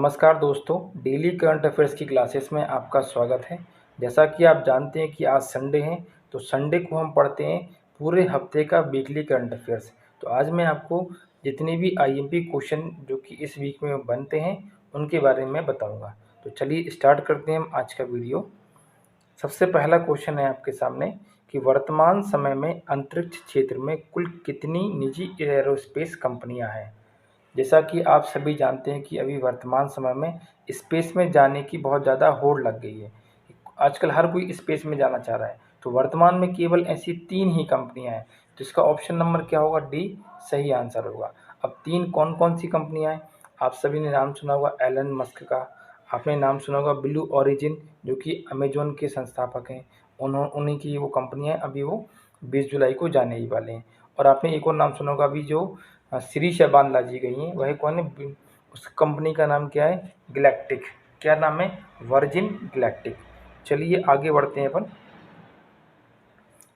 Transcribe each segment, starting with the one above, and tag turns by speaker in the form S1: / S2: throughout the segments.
S1: नमस्कार दोस्तों, daily current affairs की क्लासेस में आपका स्वागत है। जैसा कि आप जानते हैं कि आज संडे है, तो संडे को हम पढ़ते हैं पूरे हफ्ते का वीकली करंट अफेयर्स। तो आज मैं आपको जितने भी आईएमपी क्वेश्चन जो कि इस वीक में बनते हैं उनके बारे में बताऊंगा। तो चलिए स्टार्ट करते हैं हम आज का वीडियो। सबसे पहला क्वेश्चन है आपके सामने कि वर्तमान समय में अंतरिक्ष क्षेत्र में कुल कितनी निजी एरोस्पेस कंपनियां हैं। जैसा कि आप सभी जानते हैं कि अभी वर्तमान समय में स्पेस में जाने की बहुत ज़्यादा होड़ लग गई है। आजकल हर कोई स्पेस में जाना चाह रहा है। तो वर्तमान में केवल ऐसी 3 ही कंपनियां हैं। तो इसका ऑप्शन नंबर क्या होगा? डी सही आंसर होगा। अब 3 कौन कौन सी कंपनियां हैं? आप सभी ने नाम सुना होगा एलन मस्क का, आपने नाम सुना होगा ब्लू ओरिजिन जो कि अमेजोन के संस्थापक हैं। उन्हीं की वो कंपनियां हैं। अभी वो 20 जुलाई को जाने ही वाले हैं। और आपने एक और नाम सुना होगा अभी जो श्री शबान लाजी गई हैं, वह कौन है? उस कंपनी का नाम क्या है? गैलेक्टिक। क्या नाम है? Virgin galactic. चलिए आगे बढ़ते हैं अपन।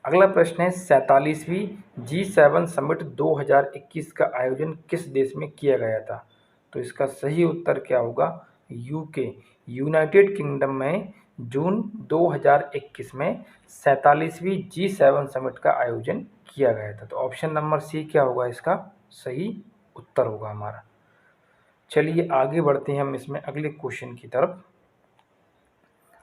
S1: अगला प्रश्न है 47वीं G7 समिट 2021 का आयोजन किस देश में किया गया था? तो इसका सही उत्तर क्या होगा? यूके, यूनाइटेड किंगडम में जून 2021 में 47वीं G7 समिट का आयोजन किया गया था। तो ऑप्शन नंबर सी क्या होगा? इसका सही उत्तर होगा हमारा। चलिए आगे बढ़ते हैं हम इसमें अगले क्वेश्चन की तरफ।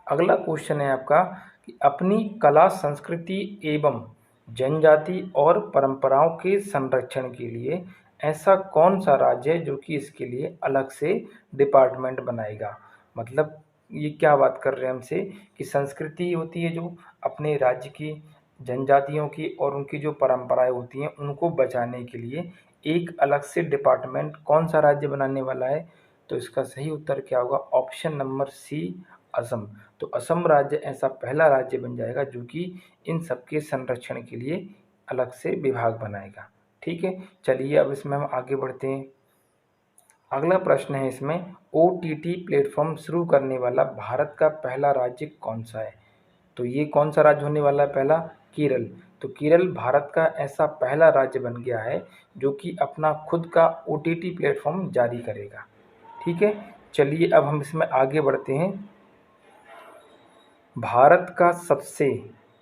S1: अगला क्वेश्चन है आपका कि अपनी कला, संस्कृति एवं जनजाति और परंपराओं के संरक्षण के लिए ऐसा कौन सा राज्य है जो कि इसके लिए अलग से डिपार्टमेंट बनाएगा। मतलब ये क्या बात कर रहे हैं हमसे कि संस्कृति होती है जो अपने राज्य की, जनजातियों की और उनकी जो परंपराएं होती हैं उनको बचाने के लिए एक अलग से डिपार्टमेंट कौन सा राज्य बनाने वाला है। तो इसका सही उत्तर क्या होगा? Option number C Assam. तो असम राज्य ऐसा पहला राज्य बन जाएगा जो कि इन सबके संरक्षण के लिए अलग से विभाग बनाएगा। ठीक है, चलिए अब इसमें हम आगे बढ़ते हैं। अगला प्रश्न है इसमें OTT प्लेटफॉर्म शुरू करने वाला भारत का पहला राज्य कौन सा है? तो ये कौन सा राज्य होने वाला है? पहला केरल। तो केरल भारत का ऐसा पहला राज्य बन गया है जो कि अपना खुद का OTT प्लेटफॉर्म जारी करेगा। ठीक है, चलिए अब हम इसमें आगे बढ़ते हैं। भारत का सबसे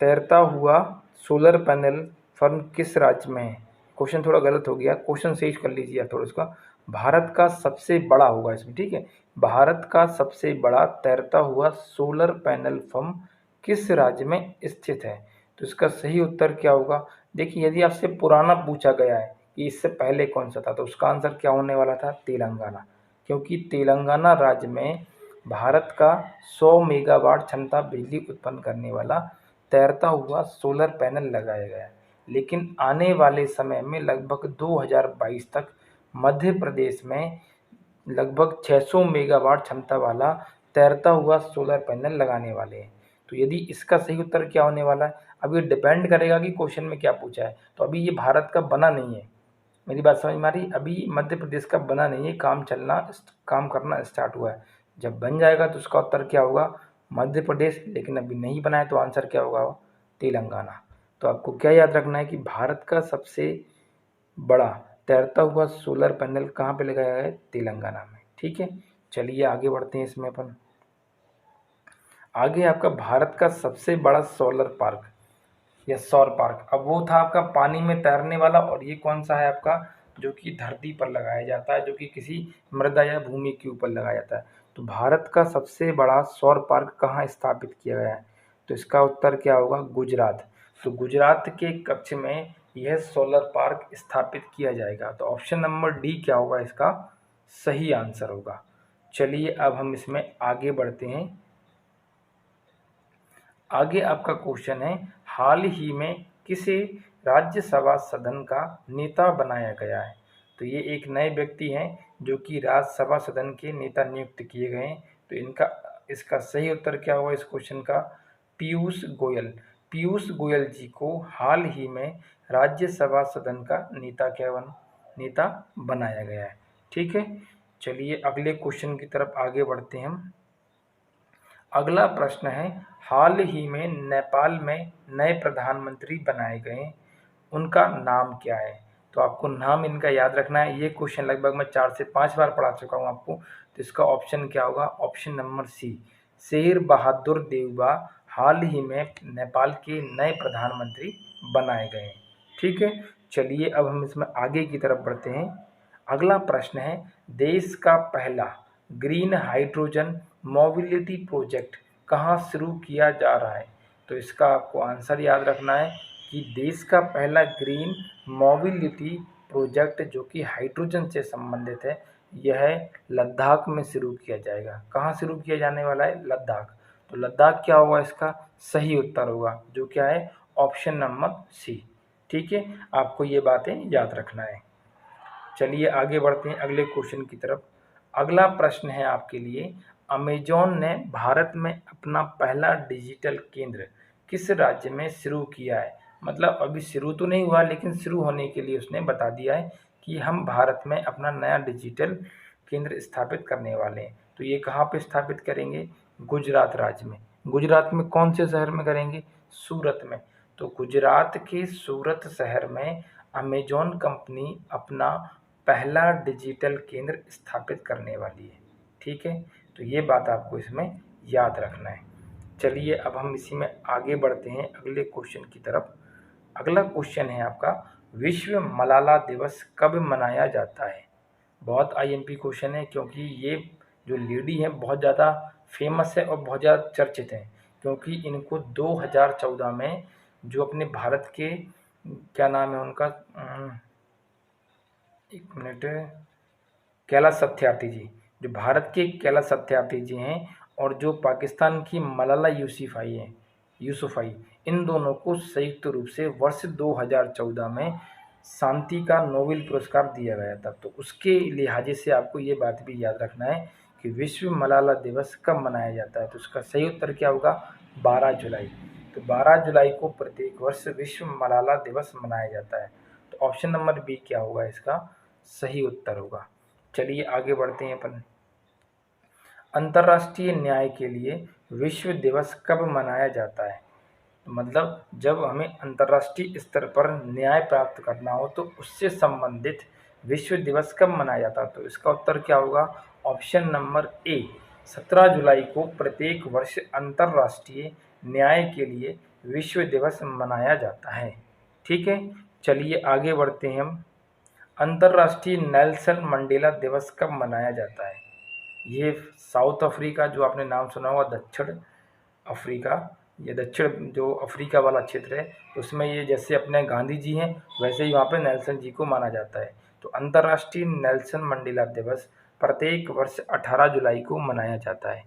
S1: तैरता हुआ सोलर पैनल फर्म किस राज्य में है? क्वेश्चन थोड़ा गलत हो गया, क्वेश्चन सही कर लीजिए थोड़ा इसका। भारत का सबसे बड़ा होगा इसमें, ठीक है। भारत का सबसे बड़ा तैरता हुआ सोलर पैनल फर्म किस राज्य में स्थित है? तो इसका सही उत्तर क्या होगा? देखिए, यदि आपसे पुराना पूछा गया है कि इससे पहले कौन सा था, तो उसका आंसर क्या होने वाला था? तेलंगाना। क्योंकि तेलंगाना राज्य में भारत का 100 मेगावाट क्षमता बिजली उत्पन्न करने वाला तैरता हुआ सोलर पैनल लगाया गया है। लेकिन आने वाले समय में लगभग 2022 तक मध्य प्रदेश में लगभग 600 मेगावाट क्षमता वाला तैरता हुआ सोलर पैनल लगाने वाले हैं। तो यदि इसका सही उत्तर क्या होने वाला है, अब ये डिपेंड करेगा कि क्वेश्चन में क्या पूछा है। तो अभी ये भारत का बना नहीं है, मेरी बात समझ में आ रही? अभी मध्य प्रदेश का बना नहीं है, काम करना स्टार्ट हुआ है। जब बन जाएगा तो उसका उत्तर क्या होगा? मध्य प्रदेश। लेकिन अभी नहीं बना है तो आंसर क्या होगा? तेलंगाना। तो आपको क्या याद रखना है कि भारत का सबसे बड़ा तैरता हुआ सोलर पैनल कहाँ पे लगाया है? तेलंगाना में। ठीक है, चलिए आगे बढ़ते हैं इसमें अपन। आगे आपका भारत का सबसे बड़ा सोलर पार्क या सौर पार्क, अब वो था आपका पानी में तैरने वाला, और ये कौन सा है आपका? जो कि धरती पर लगाया जाता है, जो कि किसी मृदा या भूमि के ऊपर लगाया जाता है। तो भारत का सबसे बड़ा सौर पार्क कहाँ स्थापित किया गया है? तो इसका उत्तर क्या होगा? गुजरात। तो गुजरात के कच्छ में यह सोलर पार्क स्थापित किया जाएगा। तो ऑप्शन नंबर डी क्या होगा? इसका सही आंसर होगा। चलिए अब हम इसमें आगे बढ़ते हैं। आगे आपका क्वेश्चन है, हाल ही में किसे राज्यसभा सदन का नेता बनाया गया है? तो ये एक नए व्यक्ति हैं जो कि राज्यसभा सदन के नेता नियुक्त किए गए हैं। तो इसका सही उत्तर क्या होगा इस क्वेश्चन का? पीयूष गोयल। पीयूष गोयल जी को हाल ही में राज्यसभा सदन का नेता बनाया गया है। ठीक है, चलिए अगले क्वेश्चन की तरफ आगे बढ़ते हैं हम। अगला प्रश्न है, हाल ही में नेपाल में नए प्रधानमंत्री बनाए गए, उनका नाम क्या है? तो आपको नाम इनका याद रखना है। ये क्वेश्चन लगभग मैं 4 से 5 बार पढ़ा चुका हूँ आपको, तो तो इसका ऑप्शन क्या होगा? ऑप्शन नंबर सी, शेर बहादुर देउबा हाल ही में नेपाल के नए प्रधानमंत्री बनाए गए हैं। ठीक है, चलिए अब हम इसमें आगे की तरफ बढ़ते हैं। अगला प्रश्न है, देश का पहला ग्रीन हाइड्रोजन मोबिलिटी प्रोजेक्ट कहाँ शुरू किया जा रहा है? तो इसका आपको आंसर याद रखना है कि देश का पहला ग्रीन मोबिलिटी प्रोजेक्ट जो कि हाइड्रोजन से संबंधित है, यह लद्दाख में शुरू किया जाएगा। कहाँ शुरू किया जाने वाला है? लद्दाख। तो लद्दाख क्या होगा? इसका सही उत्तर होगा, जो क्या है? Option number C. ठीक है, आपको ये बातें याद रखना है। चलिए आगे बढ़ते हैं अगले क्वेश्चन की तरफ। अगला प्रश्न है आपके लिए, अमेजॉन ने भारत में अपना पहला डिजिटल केंद्र किस राज्य में शुरू किया है? मतलब अभी शुरू तो नहीं हुआ, लेकिन शुरू होने के लिए उसने बता दिया है कि हम भारत में अपना नया डिजिटल केंद्र स्थापित करने वाले हैं। तो ये कहाँ पे स्थापित करेंगे? गुजरात राज्य में। गुजरात में कौन से शहर में करेंगे? सूरत में। तो गुजरात के सूरत शहर में अमेजॉन कंपनी अपना पहला डिजिटल केंद्र स्थापित करने वाली है। ठीक है, तो ये बात आपको इसमें याद रखना है। चलिए अब हम इसी में आगे बढ़ते हैं अगले क्वेश्चन की तरफ। अगला क्वेश्चन है आपका, विश्व मलाला दिवस कब मनाया जाता है? बहुत आईएमपी क्वेश्चन है, क्योंकि ये जो लेडी हैं बहुत ज़्यादा फेमस है और बहुत ज़्यादा चर्चित हैं, क्योंकि इनको 2014 में जो अपने भारत के, क्या नाम है उनका, एक मिनट, कैलाश सत्यार्थी जी, जो भारत के कैलाश सत्यार्थी जी हैं और जो पाकिस्तान की मलाला यूसुफाई, इन दोनों को संयुक्त रूप से वर्ष 2014 में शांति का नोबेल पुरस्कार दिया गया था। तो उसके लिहाजे से आपको ये बात भी याद रखना है कि विश्व मलाला दिवस कब मनाया जाता है। तो उसका सही उत्तर क्या होगा? 12 जुलाई। तो 12 जुलाई को प्रत्येक वर्ष विश्व मलाला दिवस मनाया जाता है। तो ऑप्शन नंबर बी क्या होगा? इसका सही उत्तर होगा। चलिए आगे बढ़ते हैं अपन। अंतर्राष्ट्रीय न्याय के लिए विश्व दिवस कब मनाया जाता है? मतलब जब हमें अंतर्राष्ट्रीय स्तर पर न्याय प्राप्त करना हो तो उससे संबंधित विश्व दिवस कब मनाया जाता है? तो इसका उत्तर क्या होगा? ऑप्शन नंबर ए, 17 जुलाई को प्रत्येक वर्ष अंतर्राष्ट्रीय न्याय के लिए विश्व दिवस मनाया जाता है। ठीक है, चलिए आगे बढ़ते हैं हम। अंतर्राष्ट्रीय नेल्सन मंडेला दिवस कब मनाया जाता है? ये साउथ अफ्रीका, जो आपने नाम सुना होगा, दक्षिण अफ्रीका, ये दक्षिण जो अफ्रीका वाला क्षेत्र है, उसमें ये जैसे अपने गांधी जी हैं वैसे ही वहाँ पे नेल्सन जी को माना जाता है। तो अंतर्राष्ट्रीय नेल्सन मंडेला दिवस प्रत्येक वर्ष 18 जुलाई को मनाया जाता है।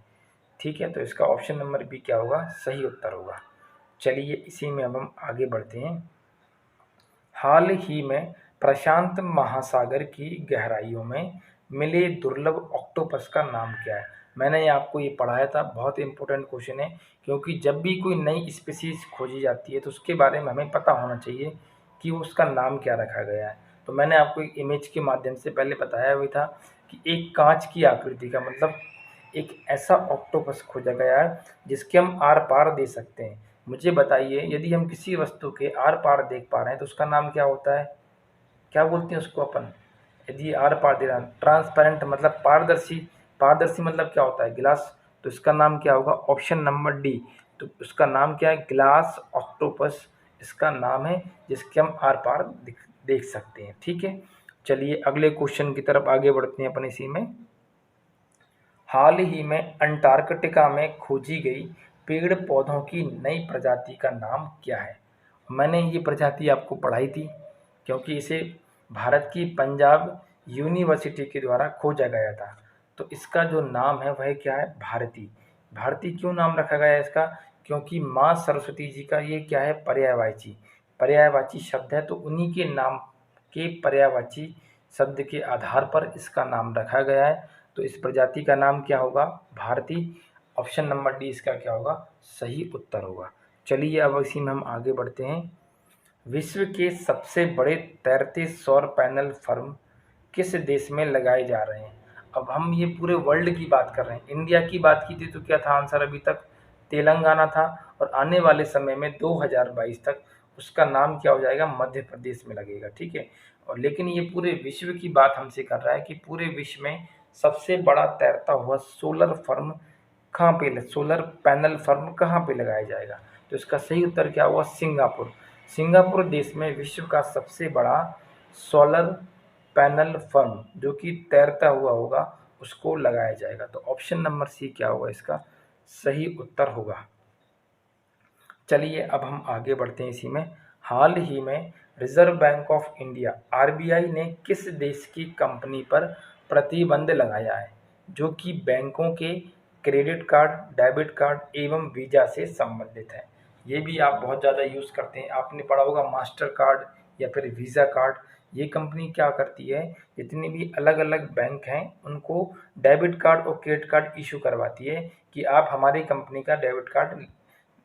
S1: ठीक है, तो इसका ऑप्शन नंबर बी क्या होगा? सही उत्तर होगा। चलिए इसी में अब हम आगे बढ़ते हैं। हाल ही में प्रशांत महासागर की गहराइयों में मिले दुर्लभ ऑक्टोपस का नाम क्या है? मैंने आपको ये पढ़ाया था, बहुत इंपॉर्टेंट क्वेश्चन है, क्योंकि जब भी कोई नई स्पीसीज खोजी जाती है तो उसके बारे में हमें पता होना चाहिए कि उसका नाम क्या रखा गया है। तो मैंने आपको एक इमेज के माध्यम से पहले बताया हुआ था कि एक कांच की आकृति का, मतलब एक ऐसा ऑक्टोपस खोजा गया है जिसके हम आर पार दे सकते हैं। मुझे बताइए, यदि हम किसी वस्तु के आर पार देख पा रहे हैं तो उसका नाम क्या होता है? क्या बोलते हैं उसको अपन? यदि आर पार दे रहा है, ट्रांसपेरेंट मतलब पारदर्शी। पारदर्शी मतलब क्या होता है? गिलास। तो इसका नाम क्या होगा? Option number D. तो उसका नाम क्या है? ग्लास ऑक्टोपस इसका नाम है, जिसके हम आर पार देख सकते हैं। ठीक है, चलिए अगले क्वेश्चन की तरफ आगे बढ़ते हैं अपन इसी में। हाल ही में अंटार्कटिका में खोजी गई पेड़ पौधों की नई प्रजाति का नाम क्या है? मैंने ये प्रजाति आपको पढ़ाई थी, क्योंकि इसे भारत की पंजाब यूनिवर्सिटी के द्वारा खोजा गया था। तो इसका जो नाम है वह क्या है? भारती। भारती क्यों नाम रखा गया है इसका? क्योंकि माँ सरस्वती जी का ये क्या है? पर्यायवाची। पर्यायवाची शब्द है, तो उन्हीं के नाम के पर्यायवाची शब्द के आधार पर इसका नाम रखा गया है। तो इस प्रजाति का नाम क्या होगा? भारती। ऑप्शन नंबर डी इसका क्या होगा? सही उत्तर होगा। चलिए अब इसी में हम आगे बढ़ते हैं। विश्व के सबसे बड़े तैरते सौर पैनल फर्म किस देश में लगाए जा रहे हैं? अब हम ये पूरे वर्ल्ड की बात कर रहे हैं। इंडिया की बात की थी तो क्या था आंसर? अभी तक तेलंगाना था, और आने वाले समय में 2022 तक उसका नाम क्या हो जाएगा? मध्य प्रदेश में लगेगा। ठीक है, और लेकिन ये पूरे विश्व की बात हमसे कर रहा है कि पूरे विश्व में सबसे बड़ा तैरता हुआ सोलर पैनल फर्म कहाँ पे लगाया जाएगा? तो इसका सही उत्तर क्या होगा? सिंगापुर। सिंगापुर देश में विश्व का सबसे बड़ा सोलर पैनल फर्म जो कि तैरता हुआ होगा उसको लगाया जाएगा। तो ऑप्शन नंबर सी क्या होगा इसका सही उत्तर होगा। चलिए अब हम आगे बढ़ते हैं इसी में। हाल ही में reserve bank of India RBI ने किस देश की कंपनी पर प्रतिबंध लगाया है जो कि बैंकों के क्रेडिट कार्ड, डेबिट कार्ड एवं वीज़ा से संबंधित है? ये भी आप बहुत ज़्यादा यूज़ करते हैं, आपने पढ़ा होगा मास्टर कार्ड या फिर वीज़ा कार्ड। ये कंपनी क्या करती है, जितने भी अलग अलग बैंक हैं उनको डेबिट कार्ड और क्रेडिट कार्ड इशू करवाती है कि आप हमारी कंपनी का डेबिट कार्ड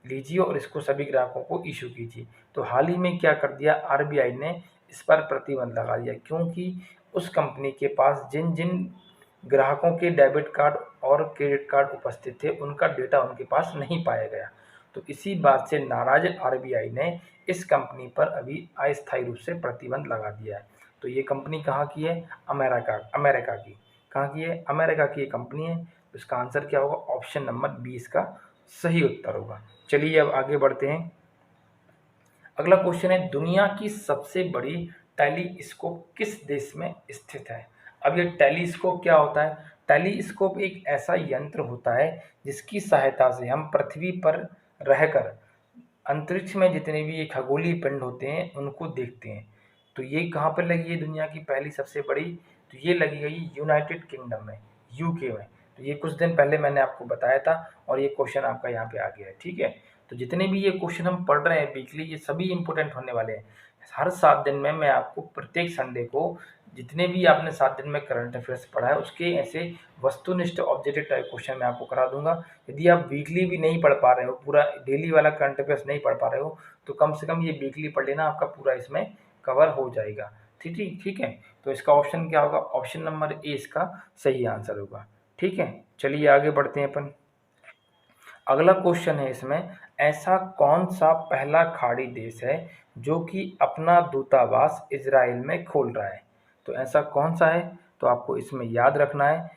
S1: लीजिए और इसको सभी ग्राहकों को इशू कीजिए। तो हाल ही में क्या कर दिया, आरबीआई ने इस पर प्रतिबंध लगा दिया क्योंकि उस कंपनी के पास जिन जिन ग्राहकों के डेबिट कार्ड और क्रेडिट कार्ड उपस्थित थे उनका डेटा उनके पास नहीं पाया गया। तो इसी बात से नाराज आरबीआई ने इस कंपनी पर अभी अस्थायी रूप से प्रतिबंध लगा दिया है। तो ये कंपनी कहाँ की है? अमेरिका की। कहाँ की है? अमेरिका की ये कंपनी है। तो इसका आंसर क्या होगा? ऑप्शन नंबर 20 का सही उत्तर होगा। चलिए अब आगे बढ़ते हैं। अगला क्वेश्चन है, दुनिया की सबसे बड़ी टेलीस्कोप किस देश में स्थित है? अब ये टेलीस्कोप क्या होता है? टेलीस्कोप एक ऐसा यंत्र होता है जिसकी सहायता से हम पृथ्वी पर रहकर अंतरिक्ष में जितने भी ये खगोलीय पिंड होते हैं उनको देखते हैं। तो ये कहाँ पर लगी है दुनिया की पहली सबसे बड़ी? तो ये लगी गई यूनाइटेड किंगडम में, यूके में। तो ये कुछ दिन पहले मैंने आपको बताया था और ये क्वेश्चन आपका यहाँ पे आ गया है। ठीक है, तो जितने भी ये क्वेश्चन हम पढ़ रहे हैं वीकली ये सभी इंपॉर्टेंट होने वाले हैं। हर 7 दिन में मैं आपको प्रत्येक संडे को जितने भी आपने 7 दिन में करंट अफेयर्स पढ़ा है उसके ऐसे वस्तुनिष्ठ ऑब्जेक्टिव टाइप क्वेश्चन मैं आपको करा दूंगा। यदि आप वीकली भी नहीं पढ़ पा रहे हो, पूरा डेली वाला करंट अफेयर्स नहीं पढ़ पा रहे हो, तो कम से कम ये वीकली पढ़ लेना, आपका पूरा इसमें कवर हो जाएगा। ठीक ठीक ठीक है, तो इसका ऑप्शन क्या होगा? ऑप्शन नंबर ए इसका सही आंसर होगा। ठीक है, चलिए आगे बढ़ते हैं अपन। अगला क्वेश्चन है इसमें, ऐसा कौन सा पहला खाड़ी देश है जो कि अपना दूतावास इजराइल में खोल रहा है? तो ऐसा कौन सा है? तो आपको इसमें याद रखना है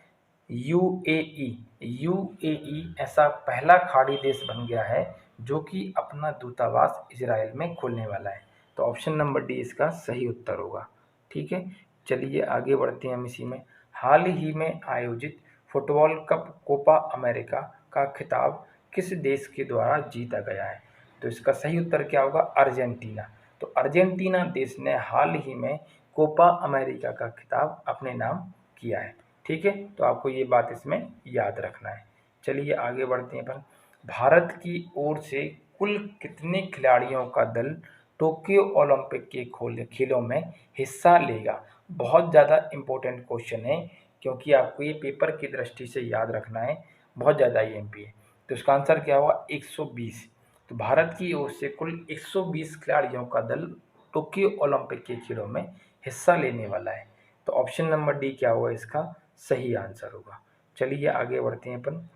S1: यूएई। यूएई ऐसा पहला खाड़ी देश बन गया है जो कि अपना दूतावास इजराइल में खोलने वाला है। तो ऑप्शन नंबर डी इसका सही उत्तर होगा। ठीक है, चलिए आगे बढ़ते हैं हम इसी में। हाल ही में आयोजित फुटबॉल कप कोपा अमेरिका का खिताब किस देश के द्वारा जीता गया है? तो इसका सही उत्तर क्या होगा? अर्जेंटीना। तो अर्जेंटीना देश ने हाल ही में कोपा अमेरिका का खिताब अपने नाम किया है। ठीक है, तो आपको ये बात इसमें याद रखना है। चलिए आगे बढ़ते हैं अपन। भारत की ओर से कुल कितने खिलाड़ियों का दल टोक्यो ओलंपिक के खेलों में हिस्सा लेगा? बहुत ज़्यादा इम्पोर्टेंट क्वेश्चन है क्योंकि आपको ये पेपर की दृष्टि से याद रखना है, बहुत ज़्यादा ईएमपी है। तो इसका आंसर क्या होगा? 120। तो भारत की ओर से कुल 120 खिलाड़ियों का दल टोक्यो ओलंपिक के खेलों में हिस्सा लेने वाला है। तो ऑप्शन नंबर डी क्या होगा इसका सही आंसर होगा। चलिए आगे बढ़ते हैं अपन।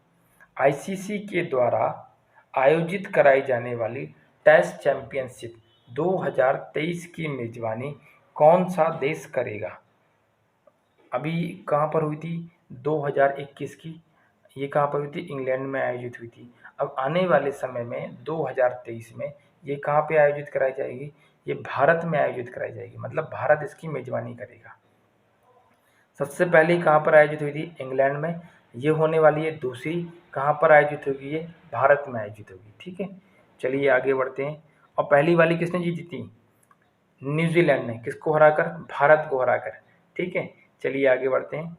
S1: आईसीसी के द्वारा आयोजित कराई जाने वाली टेस्ट चैंपियनशिप 2023 की मेजबानी कौन सा देश करेगा? अभी कहाँ पर हुई थी? 2021 की, ये कहाँ पर हुई थी? इंग्लैंड में आयोजित हुई थी। अब आने वाले समय में 2023 में ये कहाँ पे आयोजित कराई जाएगी? ये भारत में आयोजित कराई जाएगी, मतलब भारत इसकी मेजबानी करेगा। सबसे पहले कहाँ पर आयोजित हुई थी? इंग्लैंड में। ये होने वाली है दूसरी, कहाँ पर आयोजित होगी? ये भारत में आयोजित होगी। ठीक है, चलिए आगे बढ़ते हैं। और पहली वाली किसने जीती थी? न्यूजीलैंड ने। किसको हराकर? भारत को हराकर। ठीक है, चलिए आगे बढ़ते हैं।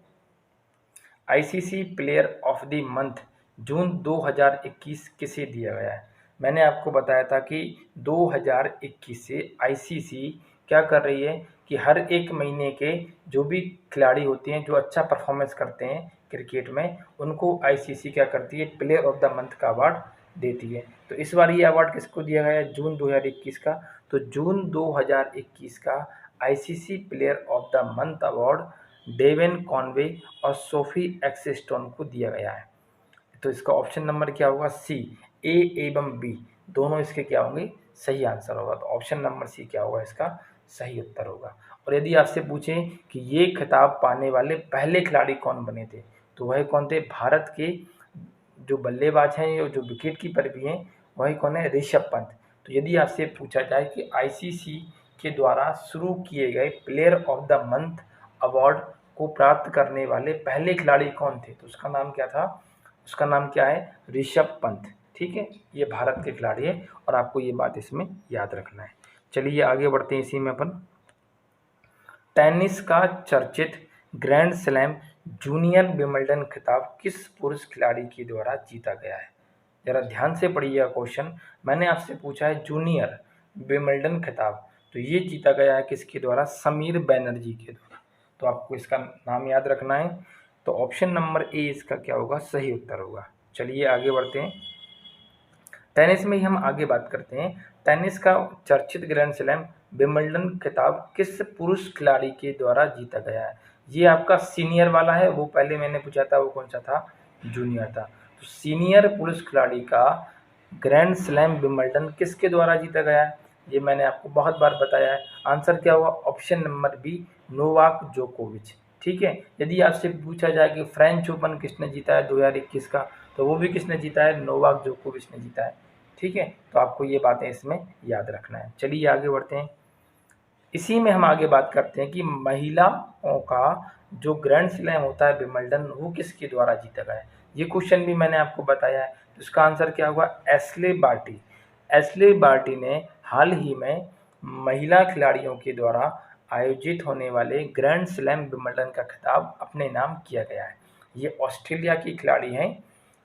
S1: ICC player of the month June 2021 किसे दिया गया है? मैंने आपको बताया था कि 2021 से आईसीसी क्या कर रही है कि हर एक महीने के जो भी खिलाड़ी होते हैं जो अच्छा परफॉर्मेंस करते हैं क्रिकेट में, उनको आईसीसी क्या करती है? प्लेयर ऑफ द मंथ का अवार्ड देती है। तो इस बार ये अवार्ड किसको दिया गया है? जून 2021 का। तो जून 2021 का ICC player of the month award Devon Conway और सोफी एक्सेस्टोन को दिया गया है। तो इसका ऑप्शन नंबर क्या होगा? सी। ए एवं बी दोनों इसके क्या होंगे? सही आंसर होगा। तो ऑप्शन नंबर सी क्या होगा इसका सही उत्तर होगा। और यदि आपसे पूछें कि ये खिताब पाने वाले पहले खिलाड़ी कौन बने थे, तो वह कौन थे? भारत के जो बल्लेबाज हैं, जो विकेट कीपर भी हैं, वही कौन है? ऋषभ पंत। तो यदि आपसे पूछा जाए कि आईसीसी के द्वारा शुरू किए गए player of the month award को प्राप्त करने वाले पहले खिलाड़ी कौन थे, तो उसका नाम क्या था? उसका नाम क्या है? ऋषभ पंत। ठीक है, ये भारत के खिलाड़ी है और आपको ये बात इसमें याद रखना है। चलिए आगे बढ़ते हैं इसी में अपन। टेनिस का चर्चित ग्रैंड स्लैम जूनियर विंबलडन खिताब किस पुरुष खिलाड़ी के द्वारा जीता गया है? जरा ध्यान से पढ़िएगा क्वेश्चन। मैंने आपसे पूछा है जूनियर विंबलडन खिताब, तो ये जीता गया है किसके द्वारा? समीर बैनर्जी के द्वारा। तो आपको इसका नाम याद रखना है। तो ऑप्शन नंबर ए इसका क्या होगा? सही उत्तर होगा। चलिए आगे बढ़ते हैं। टेनिस में ही हम आगे बात करते हैं। टेनिस का चर्चित ग्रैंड स्लैम विंबलडन खिताब किस पुरुष खिलाड़ी के द्वारा जीता गया है? ये आपका सीनियर वाला है, वो पहले मैंने पूछा था वो कौन सा था? जूनियर था। तो सीनियर पुरुष खिलाड़ी का ग्रैंड स्लैम विंबलडन किसके द्वारा जीता गया है? ये मैंने आपको बहुत बार बताया है। आंसर क्या होगा? ऑप्शन नंबर बी, नोवाक जोकोविच। ठीक है, यदि आपसे पूछा जाए कि फ्रेंच ओपन किसने जीता है 2021 का, तो वो भी किसने जीता है? नोवाक जोकोविच ने जीता है। ठीक है, तो आपको ये बातें इसमें याद रखना है। चलिए आगे बढ़ते हैं। इसी में हम आगे बात करते हैं कि महिलाओं का जो ग्रैंड स्लैम होता है विंबलडन, वो किसके द्वारा जीता गया है? ये क्वेश्चन भी मैंने आपको बताया है। तो इसका आंसर क्या होगा? Ashleigh Barty. एशले बार्टी ने हाल ही में महिला खिलाड़ियों के द्वारा आयोजित होने वाले ग्रैंड स्लैम विंबलडन का खिताब अपने नाम किया गया है। ये ऑस्ट्रेलिया की खिलाड़ी हैं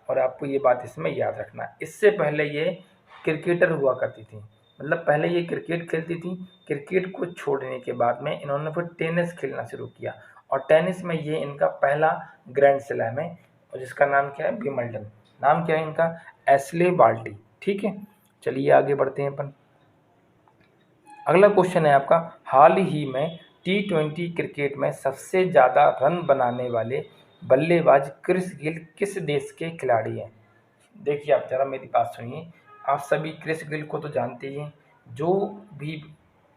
S1: और आपको ये बात इसमें याद रखना है। इससे पहले ये क्रिकेटर हुआ करती थी, मतलब पहले ये क्रिकेट खेलती थी। क्रिकेट को छोड़ने के बाद में इन्होंने फिर टेनिस खेलना शुरू किया और टेनिस में ये इनका पहला ग्रैंड स्लैम है और जिसका नाम क्या है? विंबलडन। नाम क्या है इनका? Ashleigh Barty. ठीक है, चलिए आगे बढ़ते हैं अपन। अगला क्वेश्चन है आपका, हाल ही में T20 क्रिकेट में सबसे ज़्यादा रन बनाने वाले बल्लेबाज क्रिस गेल किस देश के खिलाड़ी हैं? देखिए आप ज़रा मेरी बात सुनिए। आप सभी क्रिस गेल को तो जानते ही हैं। जो भी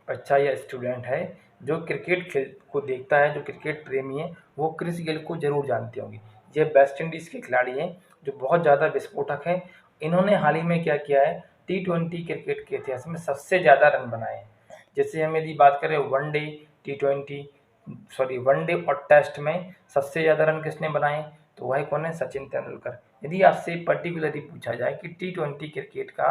S1: बच्चा या स्टूडेंट है जो क्रिकेट खेल को देखता है, जो क्रिकेट प्रेमी है, वो क्रिस गेल को ज़रूर जानते होंगे। ये वेस्ट इंडीज़ के खिलाड़ी हैं जो बहुत ज़्यादा विस्फोटक हैं। इन्होंने हाल ही में क्या किया है? T20 क्रिकेट के इतिहास में सबसे ज़्यादा रन बनाए हैं। जैसे हम यदि बात करें वनडे, वनडे और टेस्ट में सबसे ज़्यादा रन किसने बनाए? तो वह कौन है? सचिन तेंदुलकर। यदि आपसे पर्टिकुलरली पूछा जाए कि T20 क्रिकेट का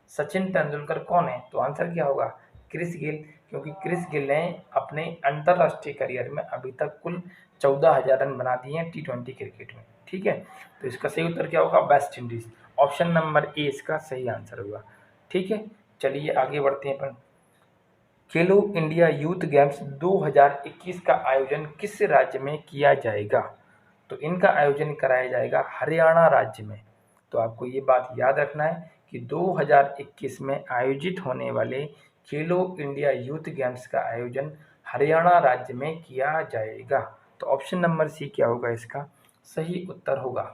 S1: सचिन तेंदुलकर कौन है, तो आंसर क्या होगा? Chris Gayle. क्योंकि क्रिस गेल ने अपने अंतर्राष्ट्रीय करियर में अभी तक कुल 14,000 रन बना दिए हैं T20 क्रिकेट में। ठीक है, तो इसका सही उत्तर क्या होगा? West Indies. Option number A इसका सही आंसर होगा। ठीक है, चलिए आगे बढ़ते हैं अपन। खेलो इंडिया यूथ गेम्स 2021 का आयोजन किस राज्य में किया जाएगा? तो इनका आयोजन कराया जाएगा हरियाणा राज्य में। तो आपको ये बात याद रखना है कि 2021 में आयोजित होने वाले खेलो इंडिया यूथ गेम्स का आयोजन हरियाणा राज्य में किया जाएगा। तो ऑप्शन नंबर सी क्या होगा? इसका सही उत्तर होगा।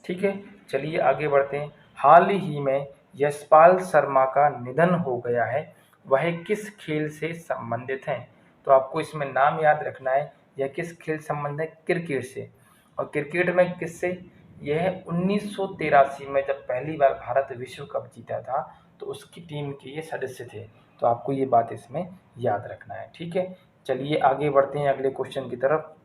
S1: ठीक है, चलिए आगे बढ़ते हैं। हाल ही में यशपाल शर्मा का निधन हो गया है, वह किस खेल से संबंधित हैं? तो आपको इसमें नाम याद रखना है। यह किस खेल संबंधित है? क्रिकेट से। और क्रिकेट में किससे? यह 1983 में जब पहली बार भारत विश्व कप जीता था तो उसकी टीम के ये सदस्य थे। तो आपको ये बात इसमें याद रखना है। ठीक है, चलिए आगे बढ़ते हैं अगले क्वेश्चन की तरफ।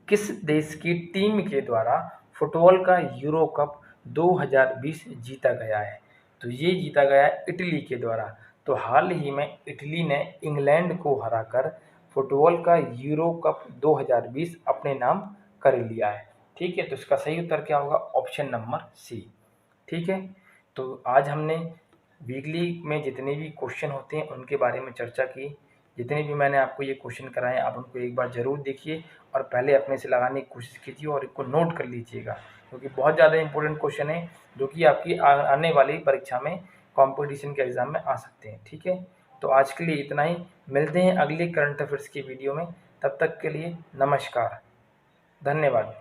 S1: किस देश की टीम के द्वारा फुटबॉल का यूरो कप 2020 जीता गया है? तो ये जीता गया है इटली के द्वारा। तो हाल ही में इटली ने इंग्लैंड को हराकर फुटबॉल का यूरो कप 2020 अपने नाम कर लिया है। ठीक है, तो इसका सही उत्तर क्या होगा? Option number C. ठीक है, तो आज हमने वीकली में जितने भी क्वेश्चन होते हैं उनके बारे में चर्चा की। जितने भी मैंने आपको ये क्वेश्चन कराए आप उनको एक बार ज़रूर देखिए और पहले अपने से लगाने की कोशिश कीजिए और इनको नोट कर लीजिएगा, क्योंकि बहुत ज़्यादा इंपॉर्टेंट क्वेश्चन है जो कि आपकी आने वाली परीक्षा में कंपटीशन के एग्ज़ाम में आ सकते हैं। ठीक है, तो आज के लिए इतना ही। मिलते हैं अगले करंट अफेयर्स की वीडियो में। तब तक के लिए नमस्कार, धन्यवाद।